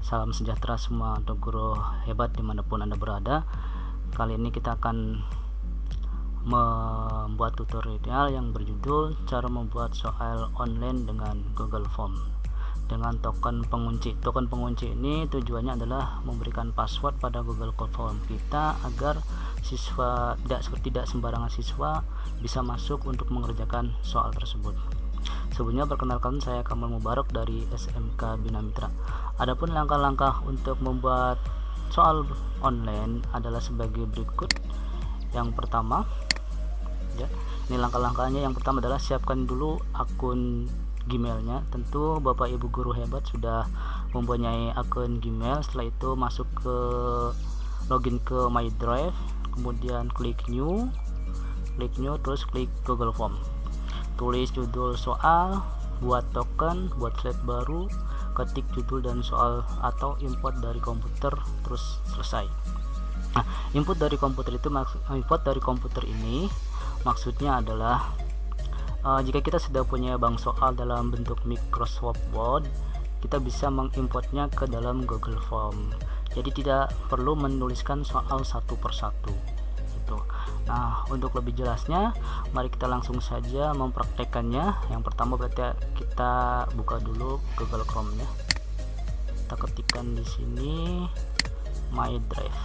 Salam sejahtera semua untuk guru hebat dimanapun Anda berada. Kali ini kita akan membuat tutorial yang berjudul cara membuat soal online dengan Google Form dengan token pengunci. Token pengunci ini tujuannya adalah memberikan password pada Google Form kita agar siswa tidak sembarangan siswa bisa masuk untuk mengerjakan soal tersebut. Sebelumnya perkenalkan, saya Kamal Mubarak dari SMK Bina Mitra. Adapun langkah-langkah untuk membuat soal online adalah sebagai berikut. Yang pertama, ya, ini langkah-langkahnya. Yang pertama adalah siapkan dulu akun Gmailnya. Tentu Bapak Ibu guru hebat sudah mempunyai akun Gmail. Setelah itu masuk ke login ke My Drive, kemudian klik new, terus klik Google Form. Tulis judul soal, buat token, buat slide baru, ketik judul dan soal atau import dari komputer, terus selesai. Nah, input dari komputer ini maksudnya adalah jika kita sudah punya bank soal dalam bentuk Microsoft Word, kita bisa mengimportnya ke dalam Google Form. Jadi tidak perlu menuliskan soal satu persatu. Nah, untuk lebih jelasnya, mari kita langsung saja mempraktekannya. Yang pertama berarti kita buka dulu Google Chrome-nya. Kita ketikkan di sini My Drive.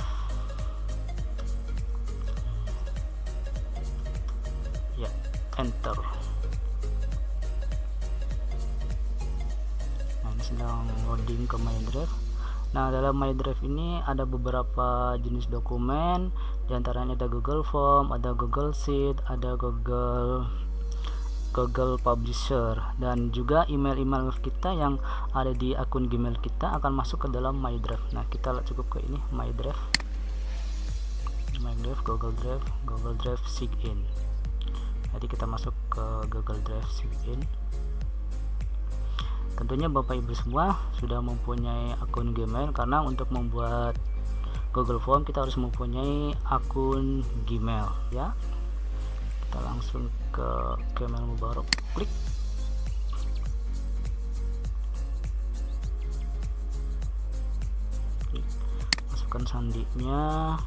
Ya, enter. Nah, ini sedang loading ke My Drive. Nah, dalam My Drive ini ada beberapa jenis dokumen, diantaranya ada Google Form, ada Google Sheet, ada Google Publisher, dan juga email-email kita yang ada di akun Gmail kita akan masuk ke dalam My Drive. Nah, kita cukup ke ini My Drive, Google Drive Sign. Jadi kita masuk ke Google Drive Sign. Tentunya Bapak Ibu semua sudah mempunyai akun Gmail, karena untuk membuat Google Form kita harus mempunyai akun Gmail, ya. Kita langsung ke Kamal Mubarak, klik. Masukkan sandinya.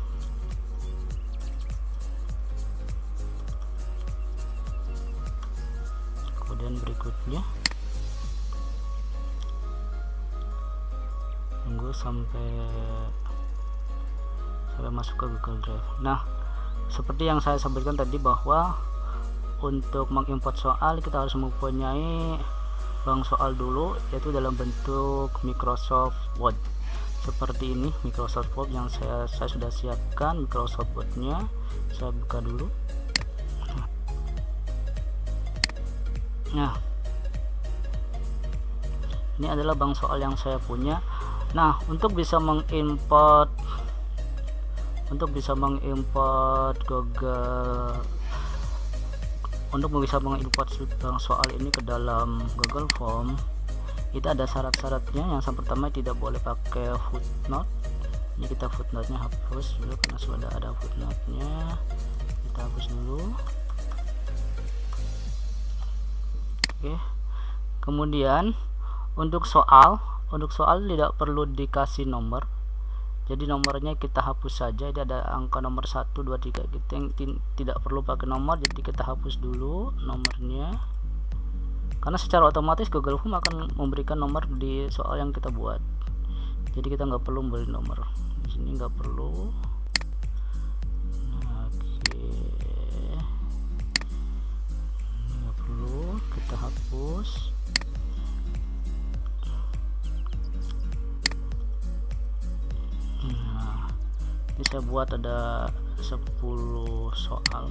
Kemudian berikutnya tunggu sampai masuk ke Google Drive. Nah, seperti yang saya sampaikan tadi bahwa untuk mengimport soal kita harus mempunyai bank soal dulu, yaitu dalam bentuk Microsoft Word. Seperti ini Microsoft Word yang saya sudah siapkan Microsoft Word-nya. Saya buka dulu. Nah, ini adalah bank soal yang saya punya. Nah, untuk bisa mengimport bank soal ini ke dalam Google Form, itu ada syarat-syaratnya. Yang pertama, tidak boleh pakai footnote. Ini kita footnote-nya hapus dulu karena sudah ada footnote-nya. Kita hapus dulu. Oke. Kemudian untuk soal tidak perlu dikasih nomor. Jadi nomornya kita hapus saja. Dia ada angka nomor 1, 2, 3 gitu yang tidak perlu pakai nomor, jadi kita hapus dulu nomornya. Karena secara otomatis Google Form akan memberikan nomor di soal yang kita buat. Jadi kita nggak perlu beri nomor. Di sini nggak perlu. Nah, oke. Nggak perlu, kita hapus. Ini saya buat ada 10 soal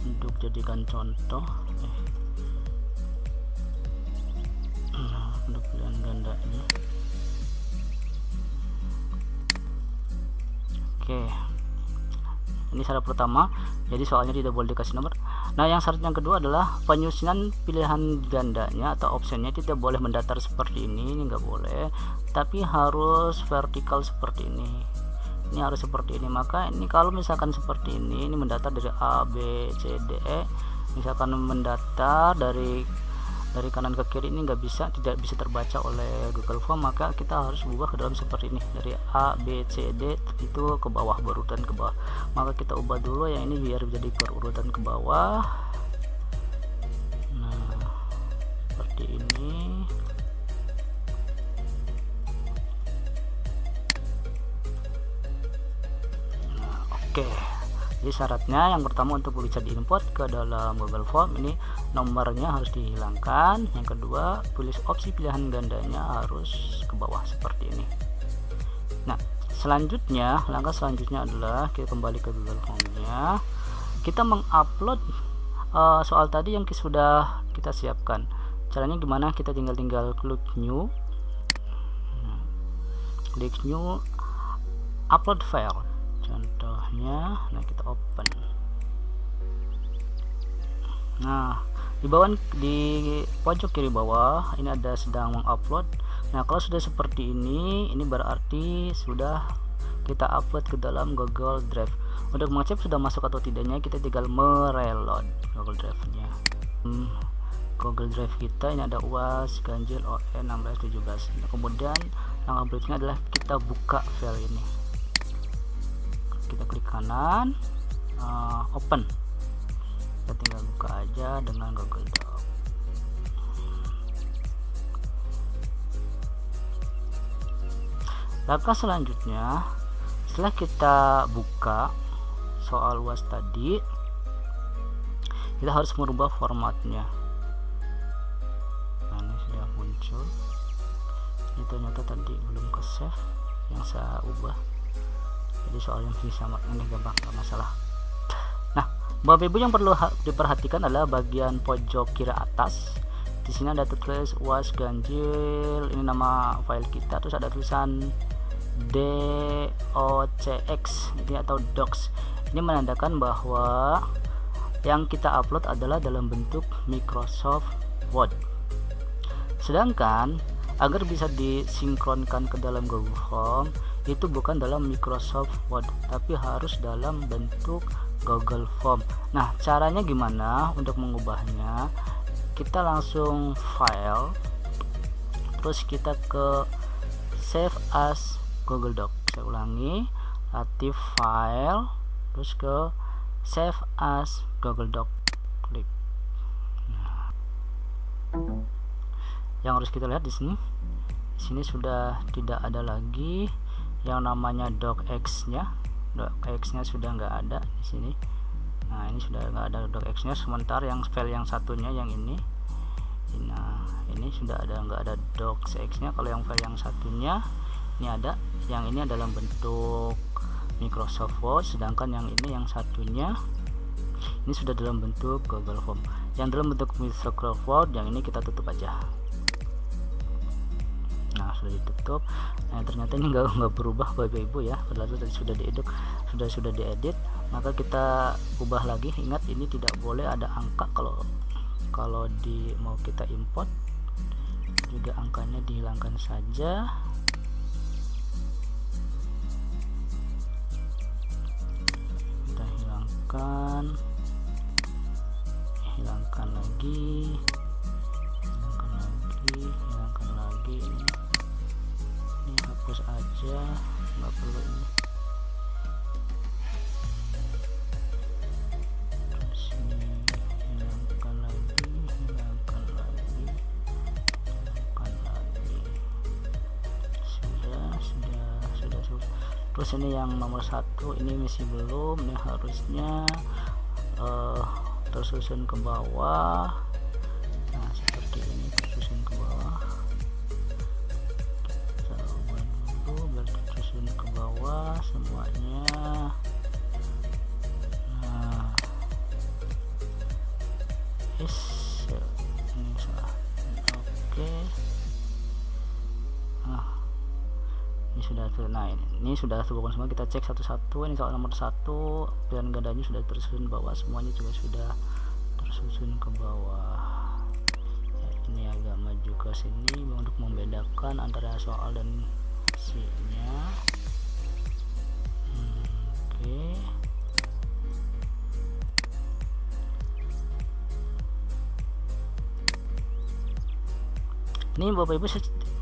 untuk jadikan contoh. Nah, untuk pilihan gandanya. Oke, ini syarat pertama, jadi soalnya tidak boleh dikasih nomor. Nah, yang syarat yang kedua adalah penyusunan pilihan gandanya atau optionnya tidak boleh mendatar seperti ini nggak boleh, tapi harus vertikal seperti ini. Ini harus seperti ini. Maka ini kalau misalkan seperti ini mendatar dari A, B, C, D, E. Misalkan mendatar dari dari kanan ke kiri ini tidak bisa terbaca oleh Google Form, maka kita harus ubah ke dalam seperti ini, dari A, B, C, D itu ke bawah, berurutan ke bawah. Maka kita ubah dulu yang ini biar jadi berurutan ke bawah. Nah, seperti ini. Nah, oke. Jadi syaratnya yang pertama untuk bisa diimport ke dalam Google Form ini nomornya harus dihilangkan. Yang kedua, pilih opsi pilihan gandanya harus ke bawah seperti ini. Nah, selanjutnya, langkah selanjutnya adalah kita kembali ke Google Form-nya. Kita mengupload soal tadi yang sudah kita siapkan. Caranya gimana? Kita tinggal klik new. Klik new, upload file. Contohnya, nah kita open. Nah, di pojok kiri bawah ini ada sedang mengupload. Nah, kalau sudah seperti ini berarti sudah kita upload ke dalam Google Drive. Untuk mengecek sudah masuk atau tidaknya, kita tinggal mereload Google Drive-nya. Google Drive kita ini ada UAS ganjil ON 1617. Nah, kemudian langkah berikutnya adalah kita buka file ini. Kita klik kanan, open. Kita tinggal buka aja dengan Google Doc. Langkah selanjutnya, setelah kita buka soal UAS tadi, kita harus merubah formatnya. Nah, ini sudah muncul. Ini ternyata tadi belum ke save yang saya ubah. Jadi soal yang masih sama, ini gampang, gak masalah. Nah, Bapak Ibu yang perlu diperhatikan adalah bagian pojok kiri atas. Di sini ada tulis UAS ganjil, ini nama file kita, terus ada tulisan DOCX ini atau docs. Ini menandakan bahwa yang kita upload adalah dalam bentuk Microsoft Word. Sedangkan agar bisa disinkronkan ke dalam Google Form, itu bukan dalam Microsoft Word, tapi harus dalam bentuk Google Form. Nah, caranya gimana untuk mengubahnya? Kita langsung file, terus kita ke save as Google Doc. Saya ulangi, aktif file, terus ke save as Google Doc, klik. Nah, yang harus kita lihat di sini sudah tidak ada lagi yang namanya docx-nya. Docx-nya sudah nggak ada di sini. Nah, ini sudah nggak ada docx-nya, sementara yang file yang satunya yang ini, nah ini sudah nggak ada docx-nya. Kalau yang file yang satunya ini ada, yang ini dalam bentuk Microsoft Word, sedangkan yang ini yang satunya ini sudah dalam bentuk Google Form. Yang dalam bentuk Microsoft Word yang ini kita tutup aja. Nah, sudah ditutup. Nah, ternyata ini nggak berubah Bapak Ibu ya, padahal tadi sudah diedit. Maka kita ubah lagi. Ingat, ini tidak boleh ada angka kalau mau kita import, juga angkanya dihilangkan saja. Kita hilangkan lagi, hilangkan lagi. Ini hapus aja, nggak perlu ini. Terus ini hilangkan lagi. Sudah. Terus ini yang nomor 1 ini masih belum, ini harusnya tersusun ke bawah. Nah, seperti ini tersusun ke bawah. Kita ubah dulu biar tersusun ke bawah semuanya. Nah, ini salah. Oke. Ini sudah ini sudah terhubung semua. Kita cek satu-satu. Ini soal nomor 1 pilihan gandanya sudah tersusun bawah, semuanya juga sudah tersusun ke bawah. Ya, ini agak maju ke sini untuk membedakan antara soal dan C-nya. Oke. Ini Bapak Ibu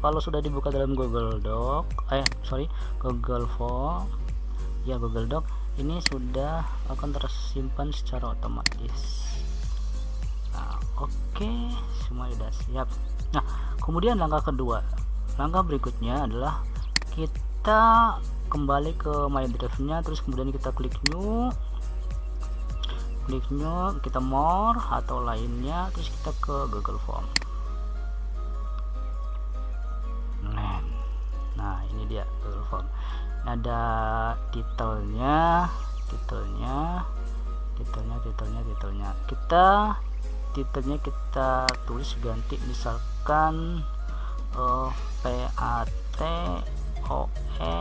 kalau sudah dibuka dalam Google Google Form ya, Google Doc, ini sudah akan tersimpan secara otomatis. Nah, oke, semua sudah siap. Nah, kemudian langkah berikutnya adalah kita kembali ke My Drive-nya, terus kemudian kita klik new, kita more atau lainnya, terus kita ke Google Form. Nah, ini dia Google Form. Ada titelnya. Kita tulis ganti misalkan PAT OE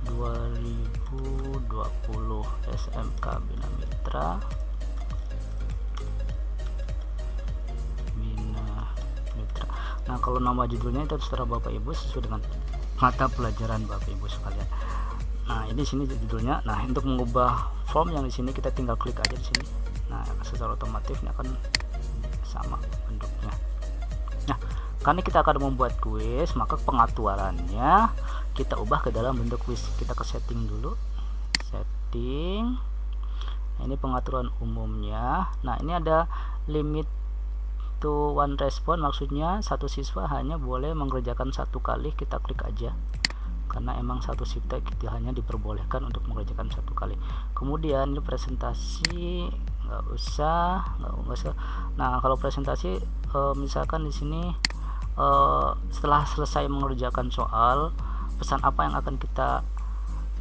2020 SMK Bina Mitra. Nah, kalau nama judulnya itu terserah Bapak Ibu sesuai dengan mata pelajaran Bapak Ibu sekalian. Nah, ini sini judulnya. Nah, untuk mengubah form yang di sini kita tinggal klik aja di sini. Nah, secara otomatis ini akan sama bentuknya. Nah, karena kita akan membuat kuis, maka pengaturannya kita ubah ke dalam bentuk kuis. Kita ke setting dulu. Setting. Nah, ini pengaturan umumnya. Nah, ini ada limit to one response, maksudnya satu siswa hanya boleh mengerjakan satu kali. Kita klik aja karena emang satu siswa kita hanya diperbolehkan untuk mengerjakan satu kali. Kemudian ini presentasi nggak usah. Nah, kalau presentasi misalkan di sini setelah selesai mengerjakan soal, pesan apa yang akan kita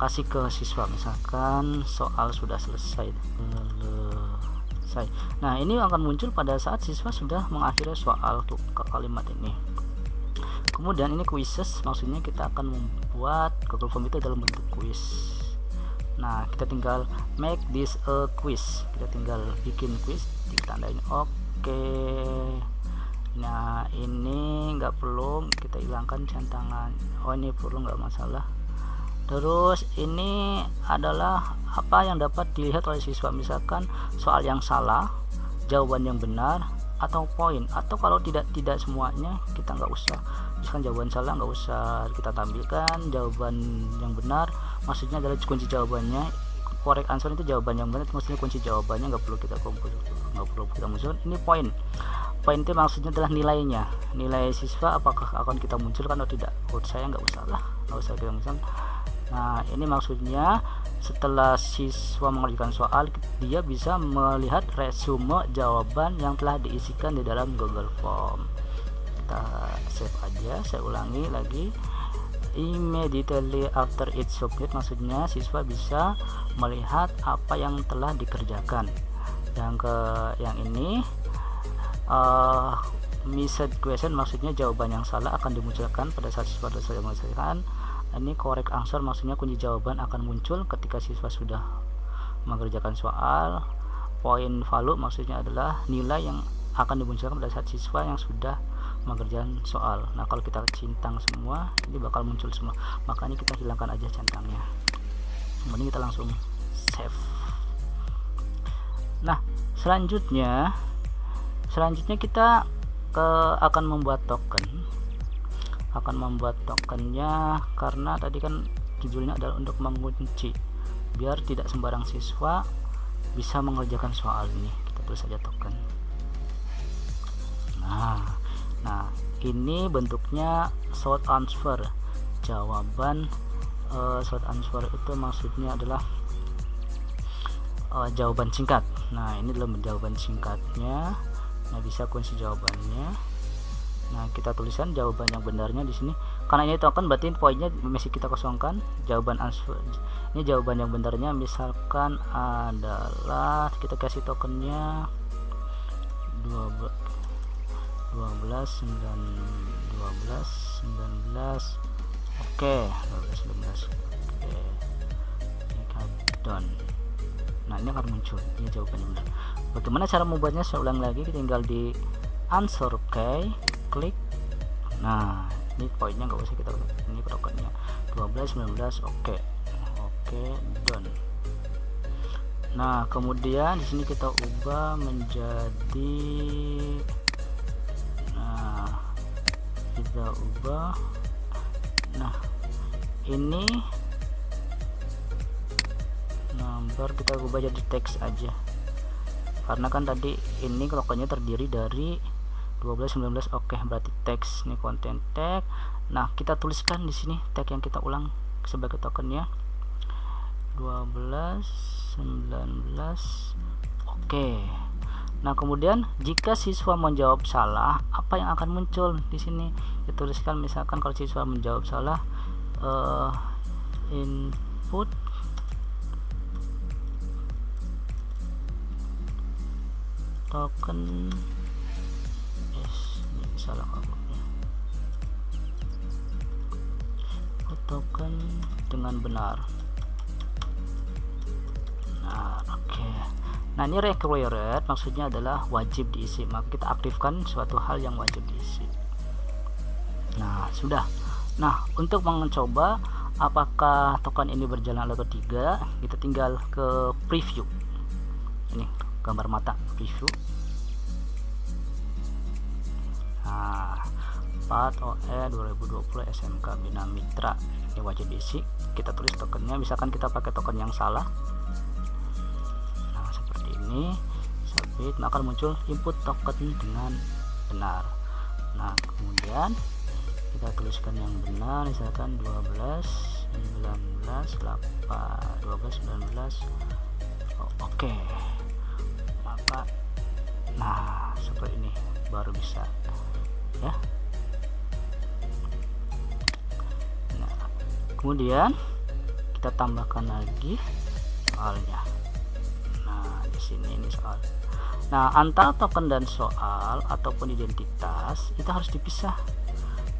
kasih ke siswa, misalkan soal sudah selesai. Nah, ini akan muncul pada saat siswa sudah mengakhiri soal tuh kalimat ini. Kemudian ini quizzes, maksudnya kita akan membuat Google Form itu dalam bentuk quiz. Nah, kita tinggal make this a quiz. Kita tinggal bikin quiz, ditandain oke. Nah, ini nggak perlu, kita hilangkan centangan. Oh, ini perlu, nggak masalah. Terus ini adalah apa yang dapat dilihat oleh siswa, misalkan soal yang salah, jawaban yang benar, atau poin. Atau kalau tidak semuanya kita nggak usah, misalkan jawaban salah nggak usah kita tampilkan, jawaban yang benar maksudnya adalah kunci jawabannya, correct answer itu jawaban yang benar, maksudnya kunci jawabannya nggak perlu kita muncul. Ini poin itu maksudnya adalah nilainya, nilai siswa apakah akan kita munculkan atau tidak. Menurut saya nggak usah kita munculkan. Nah, ini maksudnya setelah siswa mengerjakan soal, dia bisa melihat resume jawaban yang telah diisikan di dalam Google Form. Kita save aja, saya ulangi lagi. Immediately after it submit, maksudnya siswa bisa melihat apa yang telah dikerjakan. Yang ini missed question, maksudnya jawaban yang salah akan dimunculkan pada saat siswa sudah mengerjakan. Ini correct answer, maksudnya kunci jawaban akan muncul ketika siswa sudah mengerjakan soal. Point value maksudnya adalah nilai yang akan dimunculkan pada saat siswa yang sudah mengerjakan soal. Nah, kalau kita centang semua, ini bakal muncul semua, makanya kita hilangkan aja centangnya. Kemudian kita langsung save. Nah, selanjutnya kita akan membuat tokennya, karena tadi kan judulnya adalah untuk mengunci biar tidak sembarang siswa bisa mengerjakan soal ini. Kita tulis saja token. Nah, ini bentuknya short answer, jawaban. Short answer itu maksudnya adalah jawaban singkat. Nah, ini adalah jawaban singkatnya. Nah, bisa kunci jawabannya. Nah, kita tuliskan jawaban yang benarnya di sini. Karena ini token berarti poinnya masih kita kosongkan. Jawaban answer. Ini jawaban yang benarnya misalkan adalah, kita kasih tokennya 12 19. Oke, 12 19. Oke. Ini done. Nah, ini akan muncul. Ini jawabannya benar. Bagaimana cara membuatnya? Saya ulang lagi, tinggal di answer, klik. Nah, ini poinnya nggak usah kita, ini tokennya 12 19. Oke, done. Nah, kemudian di sini kita ubah menjadi, nah ini number kita ubah jadi teks aja, karena kan tadi ini tokennya terdiri dari 12 19. Oke, berarti teks ini konten tag. Nah, kita tuliskan di sini tag yang kita ulang sebagai tokennya 12 19. Oke. Nah, kemudian jika siswa menjawab salah, apa yang akan muncul di sini? Kita tuliskan misalkan kalau siswa menjawab salah, input token, ini salah kabutnya, token dengan benar. Oke. Nah, ini required maksudnya adalah wajib diisi, maka kita aktifkan suatu hal yang wajib diisi. Nah, sudah. Nah, untuk mencoba apakah token ini berjalan atau tidak, kita tinggal ke preview. Ini gambar mata preview. Nah, Part OE 2020 SMK Bina Mitra, ini wajib diisi. Kita tulis tokennya, misalkan kita pakai token yang salah. Ini submit, maka muncul input token dengan benar. Nah, kemudian kita tuliskan yang benar, misalkan 12 19 8 12 19. Oke. Maka nah, seperti ini baru bisa ya. Nah, kemudian kita tambahkan lagi soalnya. Ini soal. Nah, antara token dan soal ataupun identitas itu harus dipisah.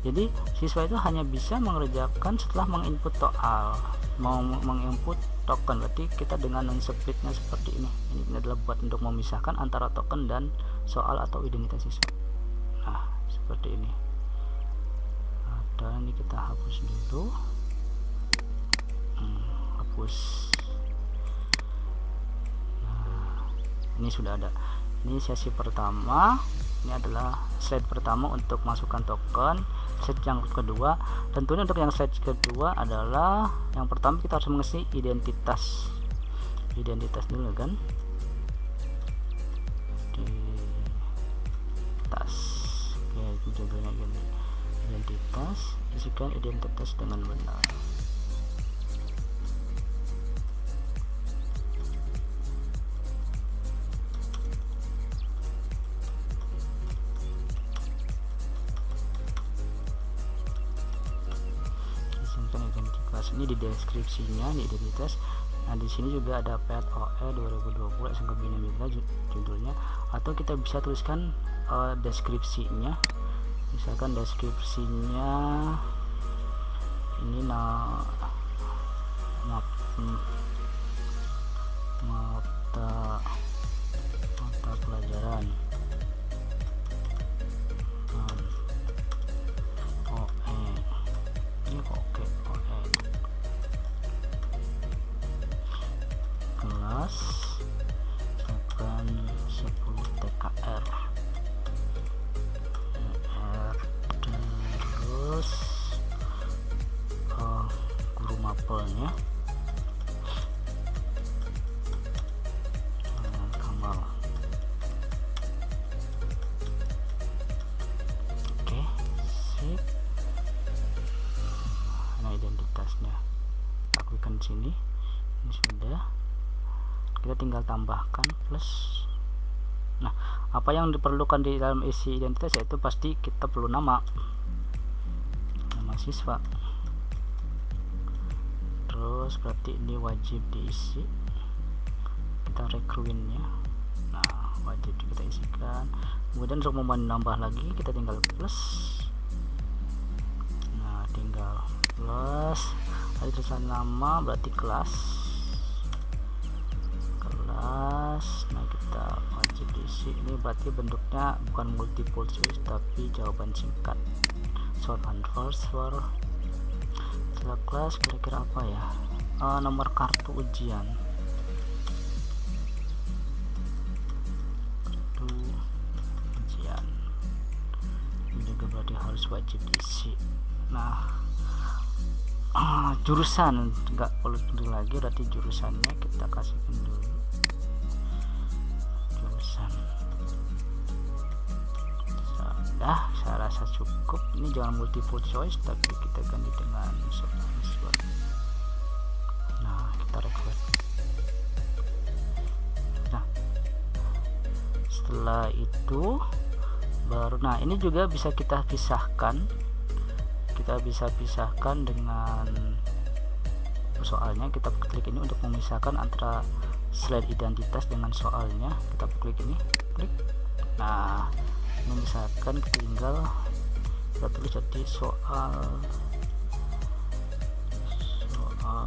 Jadi siswa itu hanya bisa mengerjakan setelah menginput soal, mau menginput token. Berarti kita dengan splitnya seperti ini. Ini adalah buat untuk memisahkan antara token dan soal atau identitas siswa. Nah, seperti ini. Dan ini kita hapus dulu. Hapus. Ini sudah ada. Ini sesi pertama, ini adalah slide pertama untuk masukkan token. Slide yang kedua, tentunya untuk yang slide kedua adalah yang pertama kita harus mengisi identitas dulu kan, identitas. Oke, itu judulnya gini, identitas, isikan identitas dengan benar. Ini di deskripsinya, di identitas. Nah, di sini juga ada PET OE 2020 SMK Bina Mitra judulnya, atau kita bisa tuliskan deskripsinya. Misalkan deskripsinya ini mata pelajaran OE. Ini oke, OE kelas akan 10 TKR terus guru mapelnya Kamal. Oke, sip. Nah, identitasnya lakukan sini. Ini sudah, kita tinggal tambahkan plus. Nah, apa yang diperlukan di dalam isi identitas yaitu pasti kita perlu nama siswa, terus berarti ini wajib diisi, kita rekrutnya. Nah, wajib kita isikan. Kemudian untuk menambah lagi kita tinggal plus. Nah, tinggal plus, ada tulisan nama berarti kelas. Nah, kita wajib diisi. Ini berarti bentuknya bukan multiple choice tapi jawaban singkat, short answer. Setelah kelas kira-kira apa ya, nomor kartu ujian. berarti harus wajib diisi. Nah, jurusan nggak perlu dulu lagi, berarti jurusannya kita kasihkan dulu jurusan. Sudah, saya rasa cukup. Ini jangan multiple choice, tapi kita ganti dengan short answer. Nah, kita record. Nah, setelah itu baru, nah ini juga bisa kita pisahkan. Kita bisa pisahkan dengan soalnya. Kita klik ini untuk memisahkan antara slide identitas dengan soalnya. Kita klik ini, klik. Nah, ini misalkan tinggal kita tulis jadi soal nah,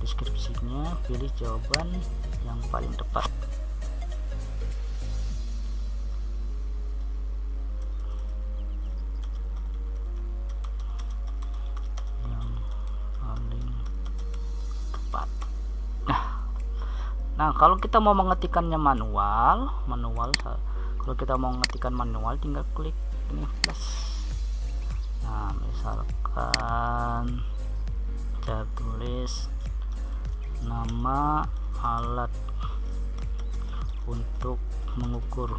deskripsinya pilih jawaban yang paling tepat. Nah, kalau kita mau mengetikkannya manual, kalau kita mau mengetikkan manual tinggal klik ini plus. Nah, misalkan saya tulis nama alat untuk mengukur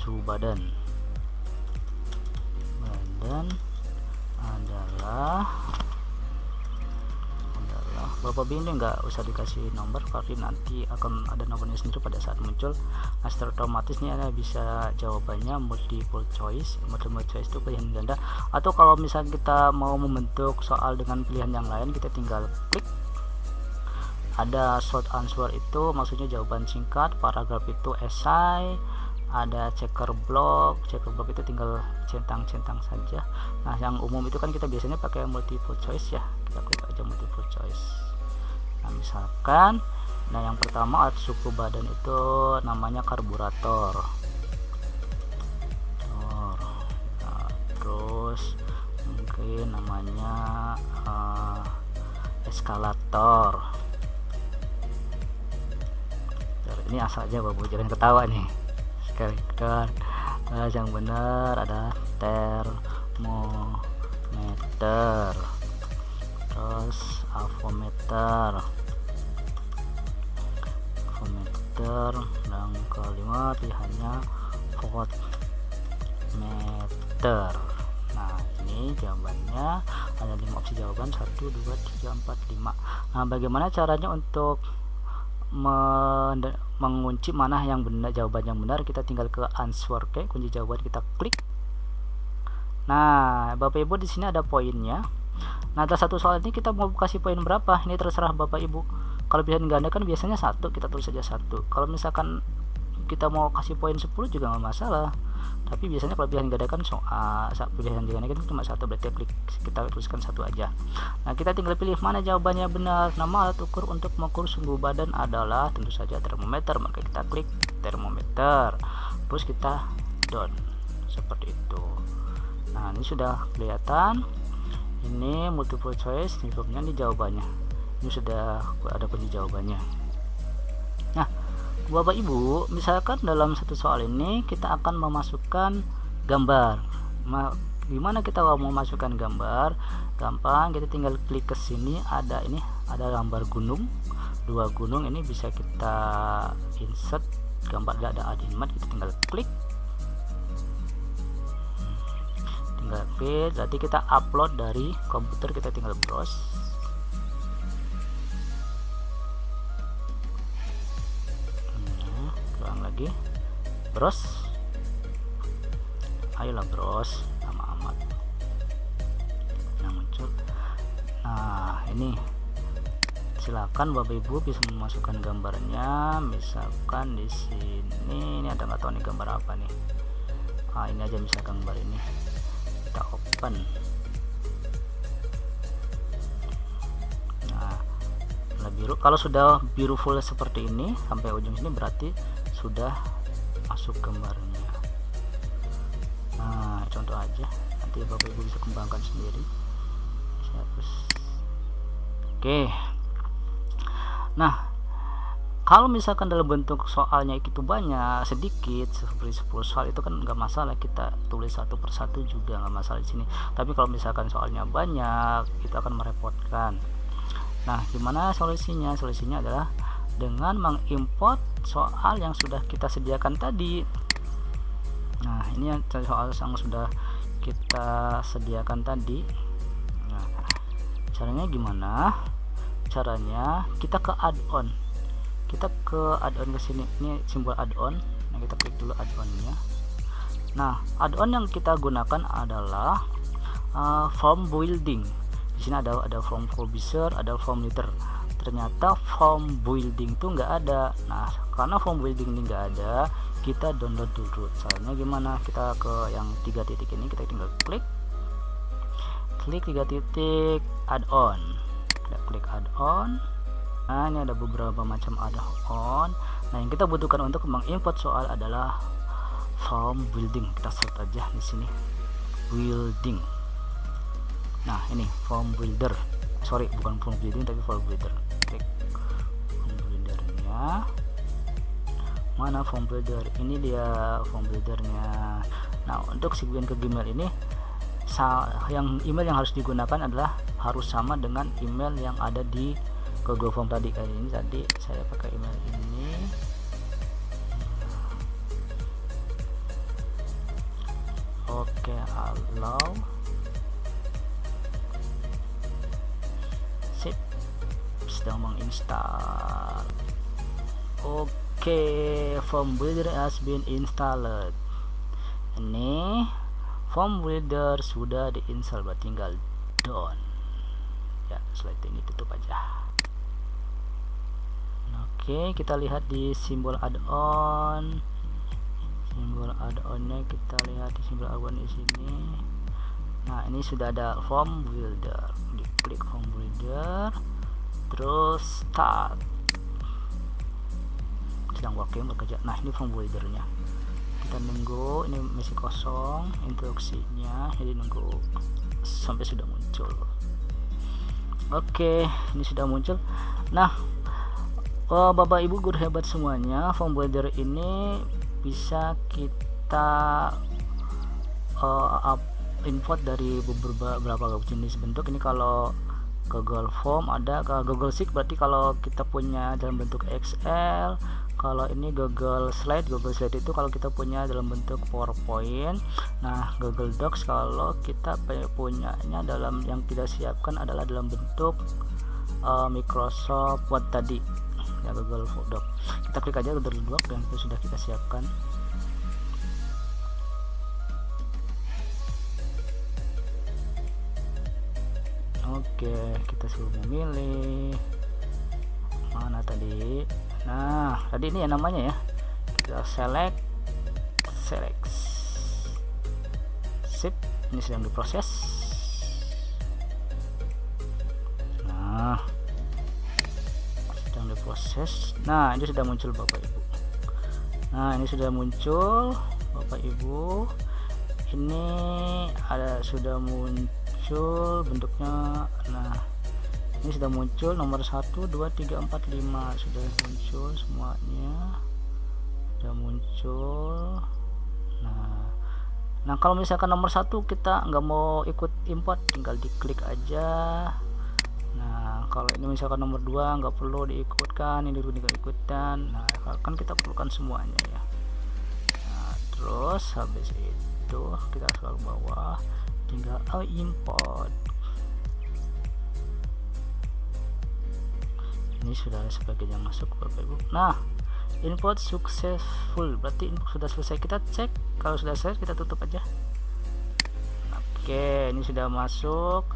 suhu badan. Badan adalah Bapak bingung nggak usah dikasih nomor, tapi nanti akan ada nomornya sendiri pada saat muncul. Nah, secara otomatis ini Anda bisa jawabannya multiple choice. Multiple choice itu pilihan ganda, atau kalau misalnya kita mau membentuk soal dengan pilihan yang lain, kita tinggal klik. Ada short answer, itu maksudnya jawaban singkat. Paragraf itu esai. Ada checker block itu tinggal centang-centang saja. Nah, yang umum itu kan kita biasanya pakai multiple choice ya, kita klik aja multiple choice. Nah, misalkan, nah yang pertama alat suhu badan itu namanya karburator. Nah, terus mungkin namanya eskalator. Ini asal aja Bapak, jangan ketawa nih. Eskalator. Nah, yang benar ada termometer, terus avometer, dan kelima pilihannya voltmeter. Nah, ini jawabannya ada 5 opsi jawaban, 1, 2, 3, 4, 5. Nah, bagaimana caranya untuk mengunci mana yang benar, jawaban yang benar? Kita tinggal ke answer key, kunci jawaban, kita klik. Nah, Bapak Ibu di sini ada poinnya. Nah, atas satu soal ini kita mau kasih poin berapa? Ini terserah Bapak Ibu. Kalau pilihan ganda kan biasanya 1, kita tulis saja 1. Kalau misalkan kita mau kasih poin 10 juga nggak masalah. Tapi biasanya kalau pilihan ganda kan pilihan ganda kan cuma 1, berarti kita tuliskan 1 aja. Nah, kita tinggal pilih mana jawabannya benar. Nama alat ukur untuk mengukur suhu badan adalah tentu saja termometer, maka kita klik termometer. Terus kita done seperti itu. Nah, ini sudah kelihatan. Ini multiple choice, jawabnya ini jawabannya. Ini sudah ada kunci jawabannya. Nah, Bapak Ibu, misalkan dalam satu soal ini kita akan memasukkan gambar. Gimana kita mau memasukkan gambar? Gampang, kita tinggal klik ke sini, ada gambar gunung, 2 gunung. Ini bisa kita insert gambar, ada image, kita tinggal klik. Berarti kita upload dari komputer, kita tinggal browse. Ulang lagi, browse, ayolah browse, lama amat yang muncul. Nah, ini silakan Bapak Ibu bisa memasukkan gambarnya. Misalkan di sini, ini ada nggak tahu nih gambar apa nih. Ini aja misalkan gambar ini, kita open. Nah, biru, kalau sudah biru full seperti ini sampai ujung sini berarti sudah masuk gambarnya. Nah, contoh aja, nanti Bapak Ibu bisa kembangkan sendiri. Oke. Nah, Kalau misalkan dalam bentuk soalnya itu banyak, sedikit seperti 10 soal itu kan nggak masalah, kita tulis satu persatu juga nggak masalah di sini. Tapi kalau misalkan soalnya banyak itu akan merepotkan. Nah, gimana solusinya? Solusinya adalah dengan mengimport soal yang sudah kita sediakan tadi. Nah, ini soal yang sudah kita sediakan tadi. Nah, caranya gimana? Caranya kita ke add-on. Kita ke add-on ke sini. Ini simbol add-on. Nah, kita klik dulu add-onnya. Nah, add-on yang kita gunakan adalah form building. Di sini ada form publisher, ada form leader. Ternyata form building tuh nggak ada. Nah, karena form building ini nggak ada, kita download dulu. Caranya gimana? Kita ke yang 3 titik ini, kita tinggal klik 3 titik add-on. Kita klik add-on. Nah, ini ada beberapa macam add-on. Nah, yang kita butuhkan untuk mengimport soal adalah form building. Kita search aja di sini building. Nah, ini form builder. Sorry, bukan form building tapi form builder. Klik form buildernya. Mana form builder? Ini dia form buildernya. Nah, untuk sign ke Gmail ini, yang email yang harus digunakan adalah harus sama dengan email yang ada di Google Form tadi. Kayak ini tadi saya pakai email ini. Oke, allow. Sip, sedang menginstal. Oke, form builder has been installed. Ini form builder sudah diinstal, berarti tinggal done. Ya, setelah ini tutup aja. Oke, kita lihat di simbol add-on. Simbol add-onnya kita lihat di simbol add-on di sini. Nah, ini sudah ada form builder. Diklik form builder, terus start. Sedang working, bekerja. Nah, ini form buildernya. Kita nunggu, ini masih kosong instruksinya, jadi nunggu sampai sudah muncul. Oke, ini sudah muncul. Nah, Bapak Ibu guru hebat semuanya, form builder ini bisa kita import dari beberapa jenis bentuk. Ini kalau Google Form ada, ke Google Sheet berarti kalau kita punya dalam bentuk Excel. Kalau ini Google Slide itu kalau kita punya dalam bentuk PowerPoint. Nah, Google Docs kalau kita punyanya dalam yang kita siapkan adalah dalam bentuk Microsoft Word tadi ya, Google Doc. Kita klik aja Google Doc yang sudah kita siapkan. Oke, kita suruh memilih mana tadi. Nah, tadi ini ya namanya ya, kita select. Sip, ini sedang diproses. Nah, sedang diproses. Nah, ini sudah muncul Bapak Ibu. Nah, ini sudah muncul Bapak Ibu. Ini sudah muncul bentuknya. Nah, ini sudah muncul nomor 1, 2, 3, 4, 5 sudah muncul semuanya, sudah muncul. Nah, kalau misalkan nomor 1 kita nggak mau ikut import, tinggal diklik aja. Nah, kalau ini misalkan nomor 2 nggak perlu diikutkan, ini dulu diikutkan. Nah, kan kita perlukan semuanya ya. Nah, terus habis itu kita scroll ke bawah, tinggal import. Ini sudah ada sebagian yang masuk Bapak Ibu. Nah, import successful, berarti import sudah selesai. Kita cek, kalau sudah selesai kita tutup aja. Oke, ini sudah masuk.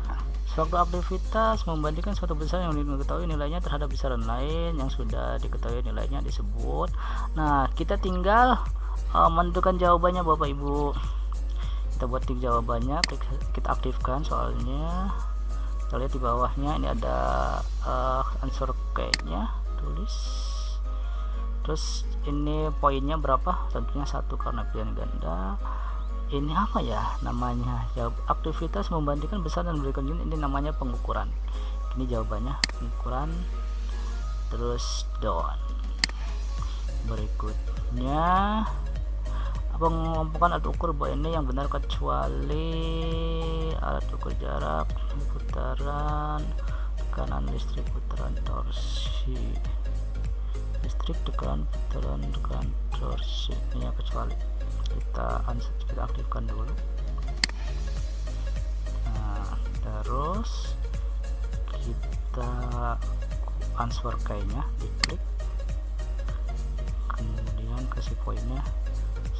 Suatu aktivitas membandingkan suatu besaran yang diketahui nilainya terhadap besaran lain yang sudah diketahui nilainya disebut. Nah, kita tinggal menentukan jawabannya Bapak Ibu. Kita buat tik jawabannya, kita aktifkan soalnya. Kita lihat di bawahnya ini ada answer key-nya, tulis. Terus ini poinnya berapa? Tentunya 1 karena pilihan ganda. Ini apa ya namanya? Ya, aktivitas membandingkan besar dan berikan unit, ini namanya pengukuran. Ini jawabannya pengukuran. Terus done. Berikutnya pengelompokan alat ukur bahwa ini yang benar kecuali alat ukur jarak, putaran, tekanan listrik, putaran torsi listrik, tekanan putaran, tekanan torsi. Ini ya kecuali. Kita aktifkan dulu. Nah, terus kita answer kayaknya, diklik, kemudian kasih poinnya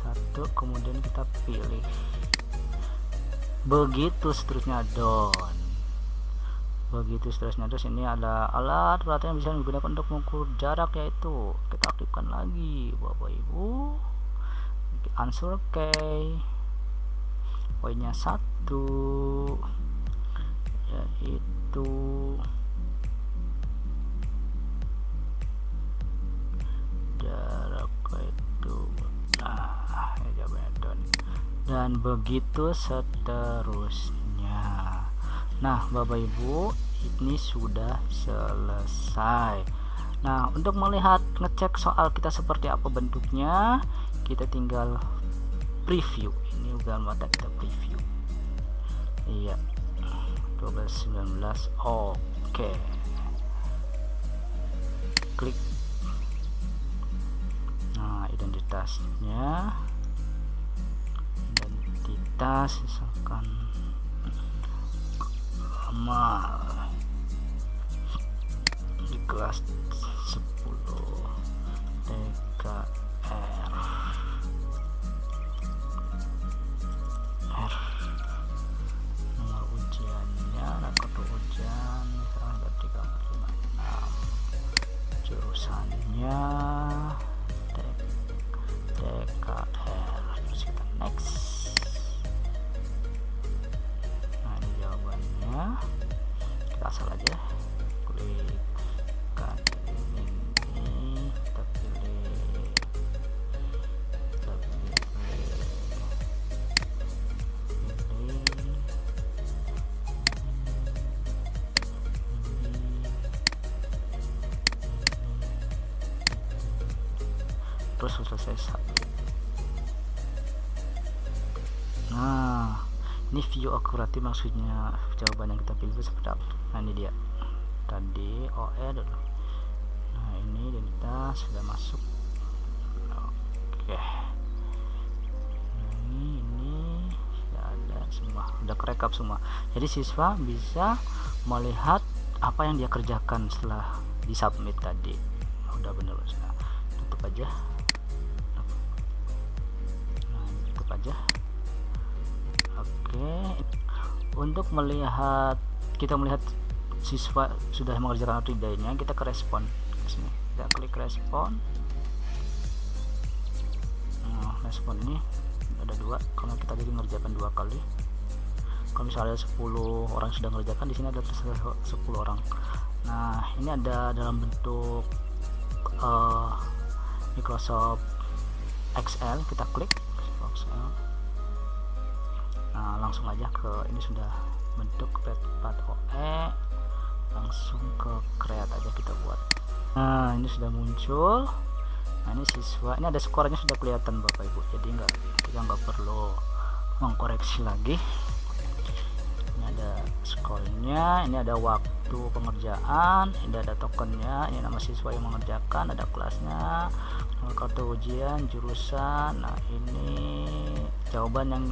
1, kemudian kita pilih. Begitu seterusnya down. Begitu seterusnya. Terus ini ada alat yang bisa digunakan untuk mengukur jarak, yaitu kita aktifkan lagi Bapak Ibu. Answer oke. Poinnya 1, yaitu jarak itu. Nah, dan begitu seterusnya. Nah, Bapak Ibu, ini sudah selesai. Nah, untuk melihat ngecek soal kita seperti apa bentuknya, kita tinggal preview. Ini udah mata kita preview. Iya, 1219. Oke. Klik. Nah, identitasnya, misalkan amal di kelas 10 TKR nomor ujiannya, kode ujian misalnya 3456, jurusannya TKR. Terus kita next. Kita asal aja klik ini, kita pilih terus selesai submit. Nah, ini view akuratif, maksudnya jawaban yang kita pilih seperti apa. Nah, ini dia tadi OE dulu. Nah, ini identitas sudah masuk. Oke. Ini sudah ada semua, udah kerekap semua. Jadi siswa bisa melihat apa yang dia kerjakan setelah disubmit tadi. Udah bener. Nah, tutup aja. Nah, tutup aja. Oke, untuk kita melihat siswa sudah mengerjakan atau tidaknya, kita ke respon. Sini kita klik respon. Nah, respon ini ada 2 karena kita jadi mengerjakan 2 kali. Kalau misalnya 10 orang sudah mengerjakan, di sini ada 10 orang. Nah, ini ada dalam bentuk Microsoft Excel. Kita klik Excel. Nah, langsung aja ke ini, sudah bentuk pad OE, langsung ke create aja kita buat. Nah, ini sudah muncul. Nah, ini siswa, ini ada skornya sudah kelihatan Bapak Ibu, jadi kita nggak perlu mengkoreksi lagi. Ini ada skornya, ini ada waktu pengerjaan, ini ada tokennya, ini nama siswa yang mengerjakan, ada kelasnya, kartu ujian, jurusan. Nah, ini jawaban yang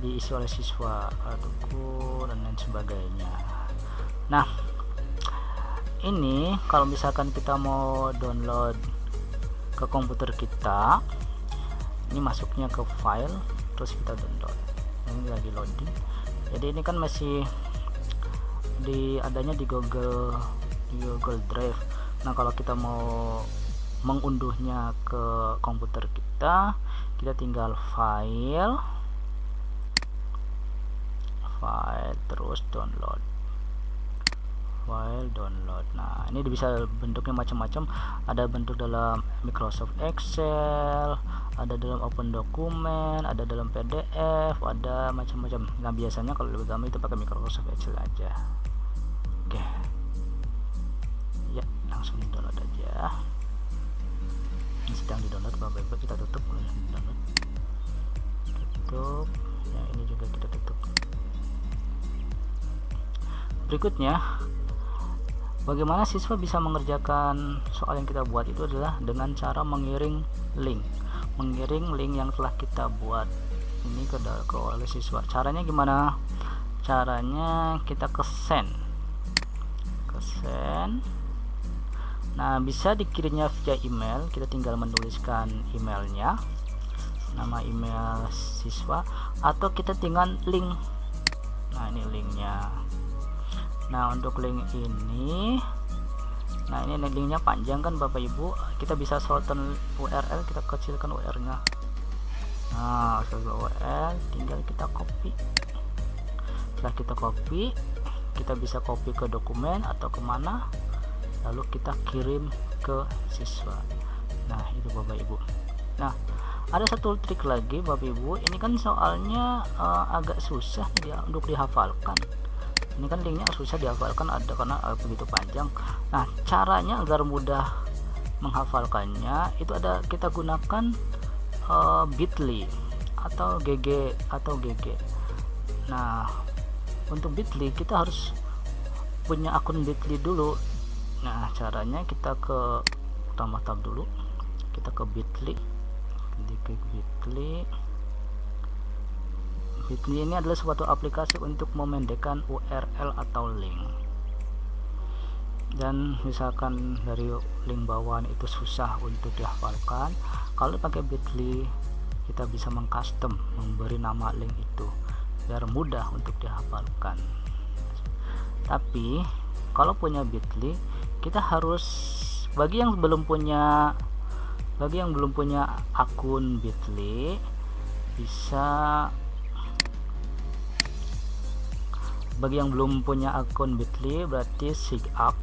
diisi oleh siswa, ukur dan lain sebagainya. Nah, ini kalau misalkan kita mau download ke komputer kita, ini masuknya ke file, terus kita download. Ini lagi loading. Jadi ini kan masih adanya di Google Drive. Nah, kalau kita mau mengunduhnya ke komputer kita tinggal file terus download. Nah, ini bisa bentuknya macam-macam, ada bentuk dalam Microsoft Excel, ada dalam Open Dokumen, ada dalam PDF, ada macam-macam. Nah, biasanya kalau lebih gampang itu pakai Microsoft Excel aja. Oke, ya langsung download aja. ini sedang di download Bapak Ibu, kita tutup. Download, tutup ya, ini juga kita tutup. Berikutnya, bagaimana siswa bisa mengerjakan soal yang kita buat itu adalah dengan cara mengiring link yang telah kita buat ini ke oleh siswa. Caranya gimana? Caranya kita ke send. Nah, bisa dikirimnya via email. Kita tinggal menuliskan emailnya, nama email siswa, atau kita tinggal link. Nah, ini linknya. Nah, untuk link ini, nah ini linknya panjang kan Bapak Ibu, kita bisa shorten URL, kita kecilkan URL nya. Nah, setelah URL tinggal kita copy. Setelah kita copy, kita bisa copy ke dokumen atau kemana, lalu kita kirim ke siswa. Nah, itu Bapak Ibu. Nah, ada satu trik lagi Bapak Ibu, ini kan soalnya agak susah untuk dihafalkan. Ini kan linknya susah dihafalkan, ada karena begitu panjang. Nah, caranya agar mudah menghafalkannya itu ada, kita gunakan bit.ly atau GG. Nah, untuk bit.ly kita harus punya akun bit.ly dulu. Nah, caranya kita ke tambah tab dulu, kita ke bit.ly, ke bit.ly. Bit.ly ini adalah suatu aplikasi untuk memendekkan URL atau link. Dan misalkan dari link bawaan itu susah untuk dihafalkan, kalau pakai bit.ly kita bisa mengcustom, memberi nama link itu biar mudah untuk dihafalkan. Tapi kalau punya bit.ly, kita harus, bagi yang belum punya akun bit.ly, bisa, bagi yang belum punya akun bit.ly berarti sign up.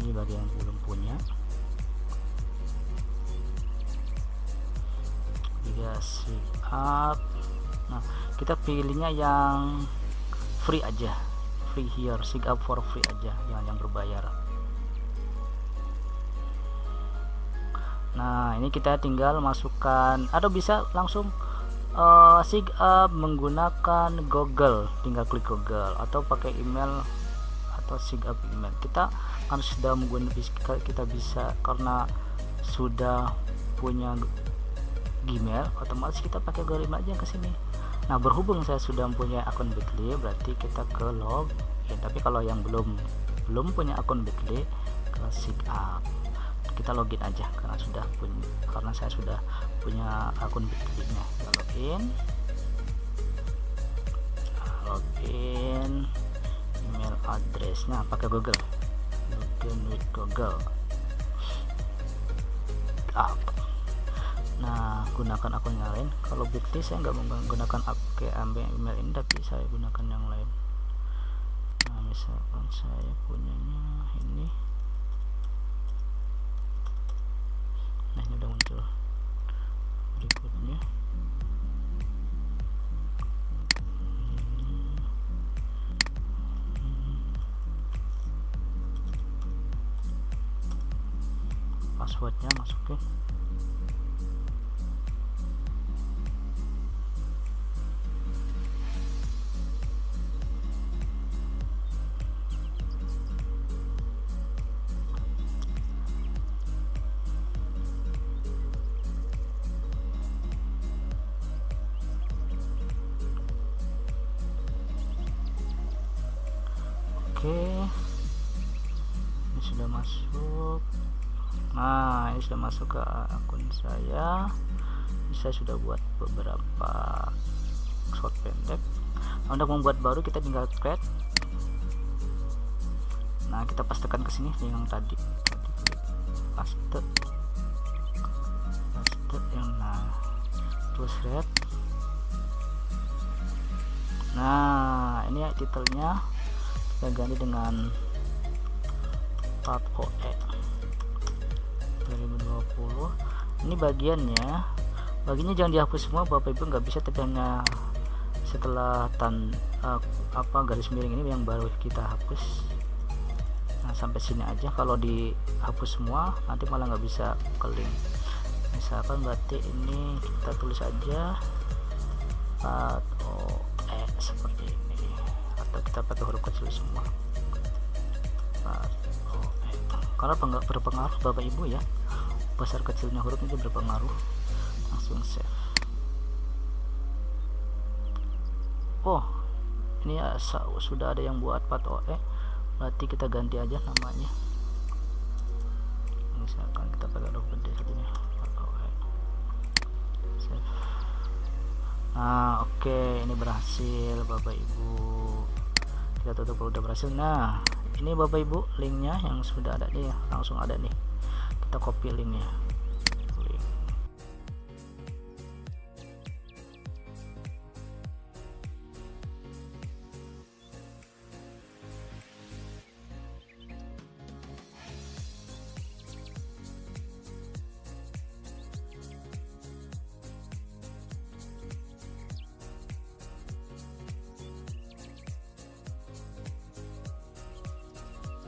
Ini bagi yang belum punya, dia sign up. Nah, kita pilihnya yang free aja, free here, sign up for free aja, yang berbayar. Nah, ini kita tinggal masukkan, atau bisa langsung sign up menggunakan Google, tinggal klik Google atau pakai email atau sign up email. Kita kan sudah menggunakan, kita bisa, karena sudah punya Gmail, otomatis kita pakai Google email aja ke sini. Nah, berhubung saya sudah punya akun bit.ly, berarti kita ke login. Tapi kalau yang belum punya akun bit.ly, ke sign up. Kita login aja karena saya sudah punya akun bit.ly-nya. Kita login email address-nya pakai Google, login with Google up. Nah, gunakan akun yang lain. Kalau bit.ly saya nggak menggunakan email ini, tapi saya gunakan yang lain. Nah, misalkan saya punyanya ini. Nah, ini udah muncul. Berikutnya passwordnya masukin. Oke, ini sudah masuk. Nah, ini sudah masuk ke akun saya. Saya sudah buat beberapa short pendek. Nah, untuk membuat baru kita tinggal create. Nah, kita pastekan ke sini yang tadi paste yang, nah, terus red. Nah, ini ya titelnya kita ganti dengan Tat OE 2020. Ini bagiannya jangan dihapus semua Bapak Ibu, nggak bisa, tapi hanya setelah garis miring ini yang baru kita hapus. Nah, sampai sini aja. Kalau dihapus semua nanti malah nggak bisa ke link. Misalkan berarti ini kita tulis aja PATOE seperti ini, atau kita pakai huruf kecil semua PATOE, karena nggak berpengaruh Bapak Ibu ya, besar kecilnya huruf itu berpengaruh. Langsung save. Oh, ini ya, sudah ada yang buat PATOE, berarti kita ganti aja namanya. Misalkan kita pakai huruf gede satunya PATOE. Save. Nah, oke, ini berhasil Bapak Ibu. Kita tutup, udah berhasil. Nah, ini Bapak Ibu linknya yang sudah ada nih, langsung ada nih. Kita copy linknya.